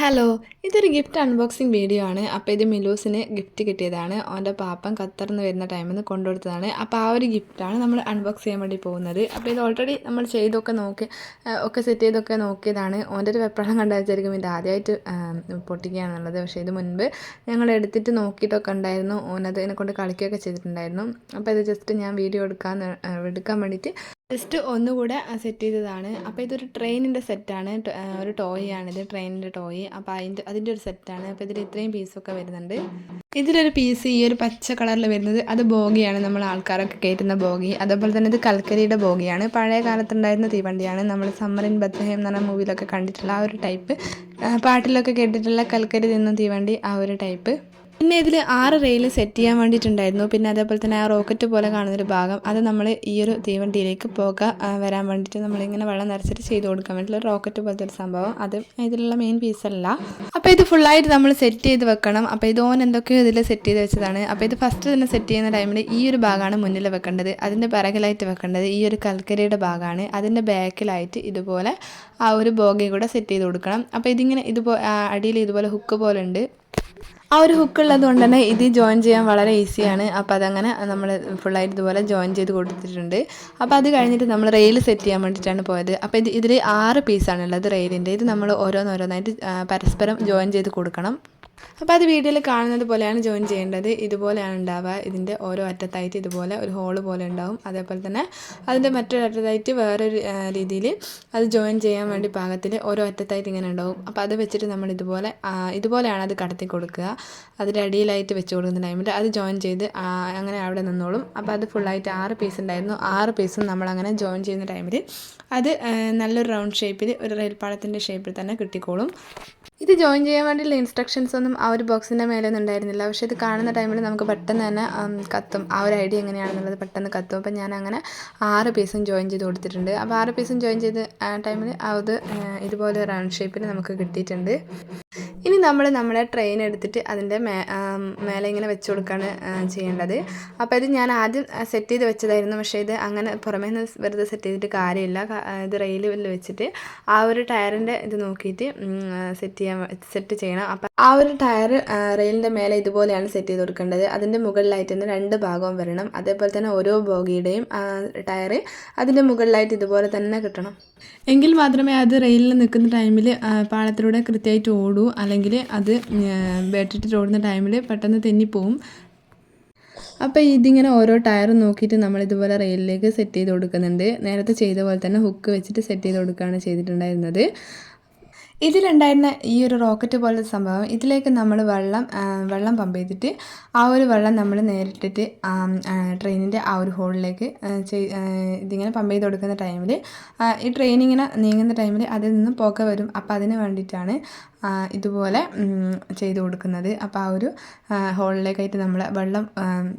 Hello, ഇതൊരു gift unboxing video ആണ്. അപ്പോൾ ഇത് മിലൂസിന് ഗിഫ്റ്റ് കിട്ടിയതാണ്. അവൻ്റെ പാപ്പൻ ഖത്തറിന്ന് വരുന്ന ടൈമിൽ നിന്ന് കൊണ്ടുകൊടുത്തതാണ്. അപ്പോൾ ആ ഒരു ഗിഫ്റ്റാണ് നമ്മൾ അൺബോക്സ് ചെയ്യാൻ വേണ്ടി പോകുന്നത്. അപ്പോൾ ഇത് ഓൾറെഡി നമ്മൾ ചെയ്തൊക്കെ നോക്കി ഒക്കെ സെറ്റ് ചെയ്തൊക്കെ നോക്കിയതാണ്. ഓൻ്റെ ഒരു വെപ്രാളം കണ്ടായിരിക്കും ഇത് ആദ്യമായിട്ട് പൊട്ടിക്കുകയാണെന്നുള്ളത്. പക്ഷേ ഇത് മുൻപ് ഞങ്ങൾ എടുത്തിട്ട് നോക്കിയിട്ടൊക്കെ ഉണ്ടായിരുന്നു. ഓനത് എന്നെ കൊണ്ട് കളിക്കുകയൊക്കെ ചെയ്തിട്ടുണ്ടായിരുന്നു. അപ്പോൾ ഇത് ജസ്റ്റ് ഞാൻ വീഡിയോ എടുക്കാൻ വേണ്ടിയിട്ട് ജസ്റ്റ് ഒന്നുകൂടെ സെറ്റ് ചെയ്തതാണ്. അപ്പോൾ ഇതൊരു ട്രെയിനിൻ്റെ സെറ്റാണ്. ഒരു ടോയ് ആണിത്, ട്രെയിനിൻ്റെ ടോയ്. അപ്പോൾ അതിൻ്റെ ഒരു സെറ്റാണ്. അപ്പോൾ ഇതിൽ ഇത്രയും പീസൊക്കെ വരുന്നുണ്ട്. ഇതിലൊരു പീസ് ഈ ഒരു പച്ച കളറിൽ വരുന്നത് അത് ബോഗിയാണ്, നമ്മൾ ആൾക്കാരൊക്കെ കയറ്റുന്ന ബോഗി. അതേപോലെ തന്നെ ഇത് കൽക്കരിയുടെ ബോഗിയാണ്. പഴയ കാലത്തുണ്ടായിരുന്ന തീവണ്ടിയാണ്. നമ്മൾ സമ്മർ ഇൻ ബത്ലഹേം എന്ന് പറഞ്ഞ മൂവിയിലൊക്കെ കണ്ടിട്ടുള്ള ആ ഒരു ടൈപ്പ്, പാട്ടിലൊക്കെ കേട്ടിട്ടുള്ള കൽക്കരി നിന്ന തീവണ്ടി, ആ ഒരു ടൈപ്പ്. പിന്നെ ഇതിൽ 6 റെയിൽ സെറ്റ് ചെയ്യാൻ വേണ്ടിയിട്ടുണ്ടായിരുന്നു. പിന്നെ അതേപോലെ തന്നെ ആ റോക്കറ്റ് പോലെ കാണുന്നൊരു ഭാഗം, അത് നമ്മൾ ഈ ഒരു തീവണ്ടിയിലേക്ക് വരാൻ വേണ്ടിയിട്ട് നമ്മളിങ്ങനെ വെള്ളം നിറച്ചിട്ട് ചെയ്ത് കൊടുക്കാൻ വേണ്ടിയിട്ടുള്ള റോക്കറ്റ് പോലത്തെ ഒരു സംഭവം, അത് ഇതിലുള്ള മെയിൻ പീസല്ല. അപ്പോൾ ഇത് ഫുള്ളായിട്ട് നമ്മൾ സെറ്റ് ചെയ്ത് വെക്കണം. അപ്പോൾ ഇത് എന്തൊക്കെയോ ഇതിൽ സെറ്റ് ചെയ്ത് വെച്ചതാണ്. അപ്പോൾ ഇത് ഫസ്റ്റ് തന്നെ സെറ്റ് ചെയ്യുന്ന ടൈമിൽ ഈ ഒരു ഭാഗമാണ് മുന്നിൽ വെക്കേണ്ടത്. അതിൻ്റെ പിറകിലായിട്ട് വെക്കേണ്ടത് ഈ ഒരു കൽക്കരിയുടെ ഭാഗമാണ്. അതിൻ്റെ ബാക്കിലായിട്ട് ഇതുപോലെ ആ ഒരു ബോഗി കൂടെ സെറ്റ് ചെയ്ത് കൊടുക്കണം. അപ്പോൾ ഇതിങ്ങനെ അടിയിൽ ഇതുപോലെ ഹുക്ക് പോലെ ഉണ്ട്. ആ ഒരു ഹുക്ക് ഉള്ളത് കൊണ്ട് തന്നെ ഇത് ജോയിൻ ചെയ്യാൻ വളരെ ഈസിയാണ്. അപ്പോൾ അതങ്ങനെ നമ്മൾ ഫുള്ളായിട്ട് ഇതുപോലെ ജോയിൻ ചെയ്ത് കൊടുത്തിട്ടുണ്ട്. അപ്പോൾ അത് കഴിഞ്ഞിട്ട് നമ്മൾ റെയിൽ സെറ്റ് ചെയ്യാൻ വേണ്ടിയിട്ടാണ് പോയത്. അപ്പോൾ ഇതിൽ 6 പീസാണുള്ളത് റെയിലിൻ്റെ. ഇത് നമ്മൾ ഓരോന്നോരോന്നായിട്ട് പരസ്പരം ജോയിൻ ചെയ്ത് കൊടുക്കണം. അപ്പോൾ അത് വീഡിയോയിൽ കാണുന്നത് പോലെയാണ് ജോയിൻ ചെയ്യേണ്ടത്. ഇതുപോലെയാണ് ഉണ്ടാവുക. ഇതിൻ്റെ ഓരോ അറ്റത്തായിട്ട് ഇതുപോലെ ഒരു ഹോള് പോലെ ഉണ്ടാവും. അതേപോലെ തന്നെ അതിൻ്റെ മറ്റൊരു അറ്റത്തായിട്ട് വേറൊരു രീതിയിൽ അത് ജോയിൻ ചെയ്യാൻ വേണ്ടി പാകത്തിൽ ഓരോ അറ്റത്തായിട്ട് ഇങ്ങനെ ഉണ്ടാവും. അപ്പോൾ അത് വെച്ചിട്ട് നമ്മൾ ഇതുപോലെയാണ് അത് കടത്തി കൊടുക്കുക. അതിൻ്റെ അടിയിലായിട്ട് വെച്ച് കൊടുക്കുന്ന ടൈമിൽ അത് ജോയിൻ ചെയ്ത് അങ്ങനെ അവിടെ നിന്നോളും. അപ്പോൾ അത് ഫുള്ളായിട്ട് 6 പീസ് ഉണ്ടായിരുന്നു. 6 പീസും നമ്മളങ്ങനെ ജോയിൻ ചെയ്യുന്ന ടൈമിൽ അത് നല്ലൊരു റൗണ്ട് ഷേപ്പിൽ, ഒരു റെയിൽപ്പാളത്തിൻ്റെ ഷേപ്പിൽ തന്നെ കിട്ടിക്കോളും. ഇത് ജോയിൻ ചെയ്യാൻ വേണ്ടിയുള്ള ഇൻസ്ട്രക്ഷൻസ് ഒന്നും ആ ഒരു ബോക്സിൻ്റെ മേലൊന്നും ഉണ്ടായിരുന്നില്ല. പക്ഷേ ഇത് കാണുന്ന ടൈമിൽ നമുക്ക് പെട്ടെന്ന് തന്നെ കത്തും. ആ ഒരു ഐഡിയ എങ്ങനെയാണെന്നുള്ളത് പെട്ടെന്ന് കത്തും. അപ്പോൾ ഞാൻ അങ്ങനെ 6 പീസും ജോയിൻ ചെയ്ത് കൊടുത്തിട്ടുണ്ട്. അപ്പോൾ 6 പീസും ജോയിൻ ചെയ്ത് ടൈമിൽ അത് ഇതുപോലെ റൗണ്ട് ഷേപ്പിൽ നമുക്ക് കിട്ടിയിട്ടുണ്ട്. ഇനി നമ്മുടെ ട്രെയിൻ എടുത്തിട്ട് അതിൻ്റെ മേലെ ഇങ്ങനെ വെച്ച് കൊടുക്കുകയാണ് ചെയ്യേണ്ടത്. അപ്പോൾ ഇത് ഞാൻ ആദ്യം സെറ്റ് ചെയ്ത് വെച്ചതായിരുന്നു. പക്ഷേ ഇത് അങ്ങനെ പുറമേ നിന്ന് വെറുതെ സെറ്റ് ചെയ്തിട്ട് കാര്യമില്ല. ഇത് റെയിലിൽ വെച്ചിട്ട് ആ ഒരു ടയറിൻ്റെ ഇത് നോക്കിയിട്ട് സെറ്റ് ചെയ്യണം. അപ്പം ആ ഒരു ടയർ റെയിലിൻ്റെ മേലെ ഇതുപോലെയാണ് സെറ്റ് ചെയ്ത് കൊടുക്കേണ്ടത്. അതിൻ്റെ മുകളിലായിട്ട് തന്നെ 2 ഭാഗവും വരണം. അതേപോലെ തന്നെ ഓരോ ബോഗിയുടെയും ടയർ അതിൻ്റെ മുകളിലായിട്ട് ഇതുപോലെ തന്നെ കിട്ടണം. എങ്കിൽ മാത്രമേ അത് റെയിലിൽ നിൽക്കുന്ന ടൈമിൽ പാളത്തിലൂടെ കൃത്യമായിട്ട് ഓടൂ. അല്ലെങ്കിൽ അത് വെട്ടിട്ട് ഓടുന്ന ടൈമിൽ പെട്ടെന്ന് തെന്നിപ്പോവും. അപ്പോൾ ഇതിങ്ങനെ ഓരോ ടയറും നോക്കിയിട്ട് നമ്മളിതുപോലെ റെയിലിലേക്ക് സെറ്റ് ചെയ്ത് കൊടുക്കുന്നുണ്ട്. നേരത്തെ ചെയ്ത പോലെ തന്നെ ഹുക്ക് വെച്ചിട്ട് സെറ്റ് ചെയ്ത് കൊടുക്കുകയാണ് ചെയ്തിട്ടുണ്ടായിരുന്നത്. ഇതിലുണ്ടായിരുന്ന ഈ ഒരു റോക്കറ്റ് പോലത്തെ സംഭവം, ഇതിലേക്ക് നമ്മൾ വെള്ളം പമ്പ് ചെയ്തിട്ട് ആ ഒരു വെള്ളം നമ്മൾ നേരിട്ടിട്ട് ട്രെയിനിൻ്റെ ആ ഒരു ഹോളിലേക്ക് ഇതിങ്ങനെ പമ്പ് ചെയ്ത് കൊടുക്കുന്ന ടൈമിൽ ഈ ട്രെയിൻ ഇങ്ങനെ നീങ്ങുന്ന ടൈമിൽ അതിൽ നിന്ന് പുക വരും. അപ്പോൾ അതിന് വേണ്ടിയിട്ടാണ് ഇതുപോലെ ചെയ്ത് കൊടുക്കുന്നത്. അപ്പോൾ ആ ഒരു ഹോളിലേക്കായിട്ട് നമ്മൾ വെള്ളം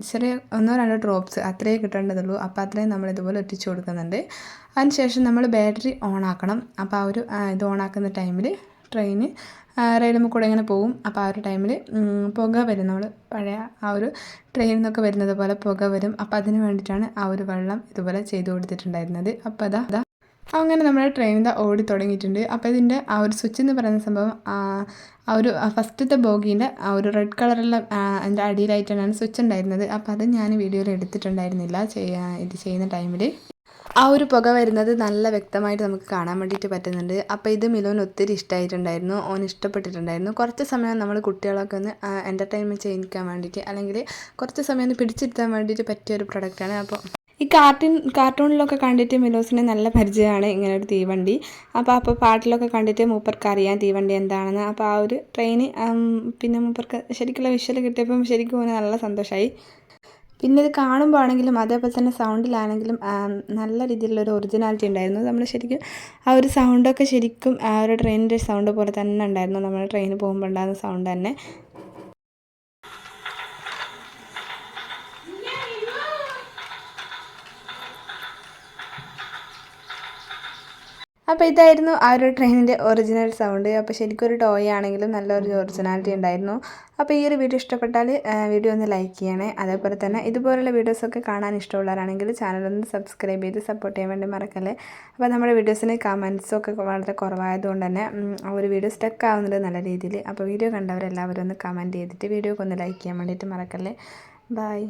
ചെറിയ 1-2 ഡ്രോപ്സ് അത്രയേ കിട്ടേണ്ടതുള്ളൂ. അപ്പോൾ അത്രയും നമ്മൾ ഇതുപോലെ ഒറ്റിച്ച് കൊടുക്കുന്നുണ്ട്. അതിനുശേഷം നമ്മൾ ബാറ്ററി ഓൺ ആക്കണം. അപ്പോൾ ആ ഒരു ഇത് ഓണാക്കുന്ന ടൈമിൽ ട്രെയിന് റെയിലുമ്പോൾ കൂടെ ഇങ്ങനെ പോകും. അപ്പോൾ ആ ഒരു ടൈമിൽ പുക വരും. നമ്മൾ പഴയ ആ ഒരു ട്രെയിനിൽ നിന്നൊക്കെ വരുന്നത് പോലെ പുക വരും. അപ്പോൾ അതിന് വേണ്ടിയിട്ടാണ് ആ ഒരു വെള്ളം ഇതുപോലെ ചെയ്ത് കൊടുത്തിട്ടുണ്ടായിരുന്നത്. അപ്പോൾ അതാ അങ്ങനെ നമ്മുടെ ട്രെയിൻ ഓടി തുടങ്ങിയിട്ടുണ്ട്. അപ്പോൾ ഇതിൻ്റെ ആ ഒരു സ്വിച്ച് എന്ന് പറയുന്ന സംഭവം ആ ഒരു ഫസ്റ്റത്തെ ബോഗീൻ്റെ ആ ഒരു റെഡ് കളറുള്ള അതിൻ്റെ അടിയിലായിട്ടാണ് സ്വിച്ച് ഉണ്ടായിരുന്നത്. അപ്പോൾ അത് ഞാൻ വീഡിയോയിൽ എടുത്തിട്ടുണ്ടായിരുന്നില്ല ഇത് ചെയ്യുന്ന ടൈമിൽ. ആ ഒരു പുക വരുന്നത് നല്ല വ്യക്തമായിട്ട് നമുക്ക് കാണാൻ വേണ്ടിയിട്ട് പറ്റുന്നുണ്ട്. അപ്പോൾ ഇത് മിലുവിന് ഒത്തിരി ഇഷ്ടമായിട്ടുണ്ടായിരുന്നു. ഓന് ഇഷ്ടപ്പെട്ടിട്ടുണ്ടായിരുന്നു. കുറച്ച് സമയം നമ്മൾ കുട്ടികളൊക്കെ ഒന്ന് എൻ്റർടൈൻമെൻറ്റ് ചെയ്യിക്കാൻ വേണ്ടിയിട്ട്, അല്ലെങ്കിൽ കുറച്ച് സമയം ഒന്ന് പിടിച്ചിരുത്താൻ വേണ്ടിയിട്ട് പറ്റിയ ഒരു പ്രൊഡക്റ്റാണ്. അപ്പോൾ ഈ കാർട്ടൂണിലൊക്കെ കണ്ടിട്ട് മിലോസിന് നല്ല പരിചയമാണ് ഇങ്ങനെ ഒരു തീവണ്ടി. അപ്പോൾ പാട്ടിലൊക്കെ കണ്ടിട്ട് മൂപ്പർക്ക് അറിയാം തീവണ്ടി എന്താണെന്ന്. അപ്പോൾ ആ ഒരു ട്രെയിന് പിന്നെ മൂപ്പർക്ക് ശരിക്കുള്ള വിഷ്വൽ കിട്ടിയപ്പം ശരിക്കും ഓന് നല്ല സന്തോഷമായി. പിന്നെ ഇത് കാണുമ്പോൾ ആണെങ്കിലും അതേപോലെ തന്നെ സൗണ്ടിലാണെങ്കിലും നല്ല രീതിയിലുള്ളൊരു ഒറിജിനാലിറ്റി ഉണ്ടായിരുന്നു. നമ്മൾ ശരിക്കും ആ ഒരു സൗണ്ടൊക്കെ ശരിക്കും ആ ഒരു ട്രെയിനിൻ്റെ സൗണ്ട് പോലെ തന്നെ ഉണ്ടായിരുന്നു. നമ്മൾ ട്രെയിന് പോകുമ്പോൾ ഉണ്ടാകുന്ന സൗണ്ട് തന്നെ. അപ്പോൾ ഇതായിരുന്നു ആ ഒരു ട്രെയിനിൻ്റെ ഒറിജിനൽ സൗണ്ട്. അപ്പോൾ ശരിക്കും ഒരു ടോയ് ആണെങ്കിലും നല്ലൊരു ഒറിജിനാലിറ്റി ഉണ്ടായിരുന്നു. അപ്പോൾ ഈ ഒരു വീഡിയോ ഇഷ്ടപ്പെട്ടാൽ വീഡിയോ ഒന്ന് ലൈക്ക് ചെയ്യണേ. അതേപോലെ തന്നെ ഇതുപോലുള്ള വീഡിയോസൊക്കെ കാണാൻ ഇഷ്ടമുള്ളവരാണെങ്കിൽ ചാനലൊന്ന് സബ്സ്ക്രൈബ് ചെയ്ത് സപ്പോർട്ട് ചെയ്യാൻ വേണ്ടി മറക്കല്ലേ. അപ്പോൾ നമ്മുടെ വീഡിയോസിന് കമൻസൊക്കെ വളരെ കുറവായതുകൊണ്ട് തന്നെ ആ ഒരു വീഡിയോ സ്റ്റക്ക് ആവുന്നുണ്ട് നല്ല രീതിയിൽ. അപ്പോൾ വീഡിയോ കണ്ടവരെല്ലാവരും ഒന്ന് കമൻറ്റ് ചെയ്തിട്ട് വീഡിയോക്ക് ഒന്ന് ലൈക്ക് ചെയ്യാൻ വേണ്ടിയിട്ട് മറക്കല്ലേ. ബൈ.